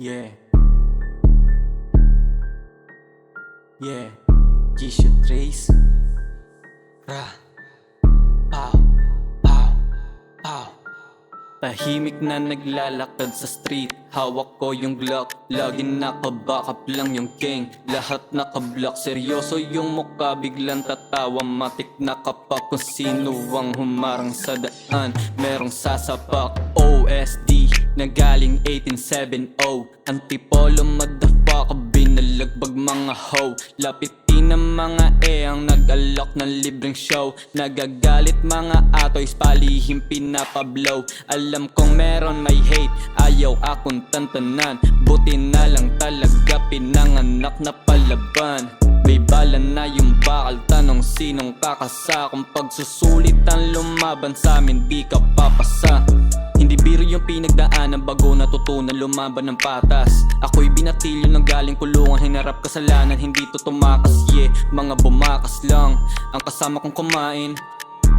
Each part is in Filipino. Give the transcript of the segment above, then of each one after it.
Yeah. Yeah. Tissue trace. Ra. Pow. Pow. Pow. Tahimik na naglalakad sa street. Hawak ko yung Glock. Lagi nakabackup lang yung gang. Lahat nakablock. Seryoso yung mukha, biglang tatawa. Matik na kapak kung sino ang humarang sa daan. Merong sasapak. OSD na galing 1870. Antipolo motherfucker, binalagbag mga hoe. Lapitin ng mga ang nag-alok ng libreng show. Nagagalit mga atoys, palihim pinapablow. Alam kong meron may hate, ayaw akong tantanan. Buti na lang talaga pinanganak na palaban. May bala na yung bakal, tanong sinong kakasa. Kung pagsusulit ang lumaban sa amin, di ka papasa. Hindi biro yung pinagdaanan bago natutunan lumaban ng patas. Ako'y binatilyo ng galing kulungan, hinarap kasalanan, hindi to tumakas. Yeah, mga bumakas lang ang kasama kong kumain.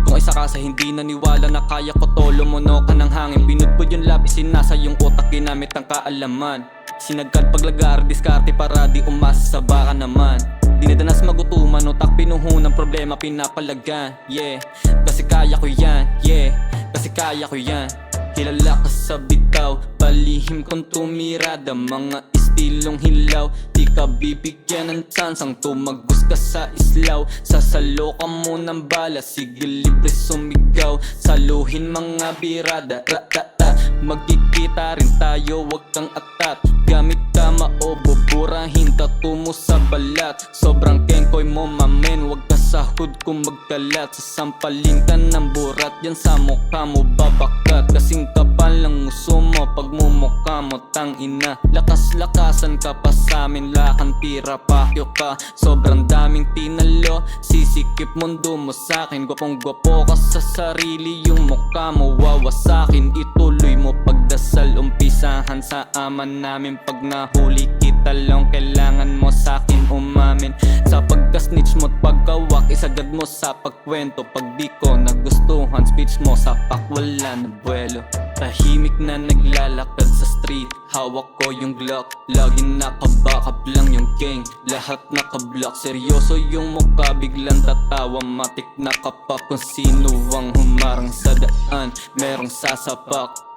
Kung isa ka sa hindi naniwala na kaya ko to, lumuno ka ng hangin. Binudbud yung lapis, sinasa yung utak, ginamit ang kaalaman. Sinagkan paglagar, diskarte para di umasa sa baka naman. Dinadanas magutuman, utak pinuhunan, problema pinapalagan. Yeah, kasi kaya ko yan. Yeah, kasi kaya ko yan. Kilala ka sa bitaw, palihim kong tumirada. Mga istilong hilaw, di ka bibigyan ng tsansang tumagos ka sa islaw. Sasalo ka mo ng bala, sige libre sumigaw. Saluhin mga birada, ratata. Magkikita rin tayo, wag kang atat. Gamit tama o buburahin, tattoo mo sa balat. Sobrang kengkoy mo mamen, wag ka sa hood kung magkalat. Sasampalin ka ng burat, yan sa mukha mo babakat. Kasing kapal lang uso mo, pag mumukha mo tang ina. Lakas-lakasan ka pa sa amin, lakan tira pakyo ka. Sobrang daming tinalo, sisikip mundo mo sakin. Gwapong gwapo ka sa sarili, yung mukha mo wawasakin. Ituloy mo pagdasal, umpisahan sa ama namin. Pag nahuli kita lang, kailangan mo sakin umamin. Sa pagka-snitch mo't pagkawak, isagad mo sa pagkwento. Pag di ko nagustuhan, speech mo sapak, wala na buwelo. Tahimik na naglalakad sa street, hawak ko yung Glock. Lagi nakabackup lang yung gang, lahat nakablock. Seryoso yung mukha, biglang tatawa. Matik na kapak kung sino ang humarang sa daan. Merong sasapak.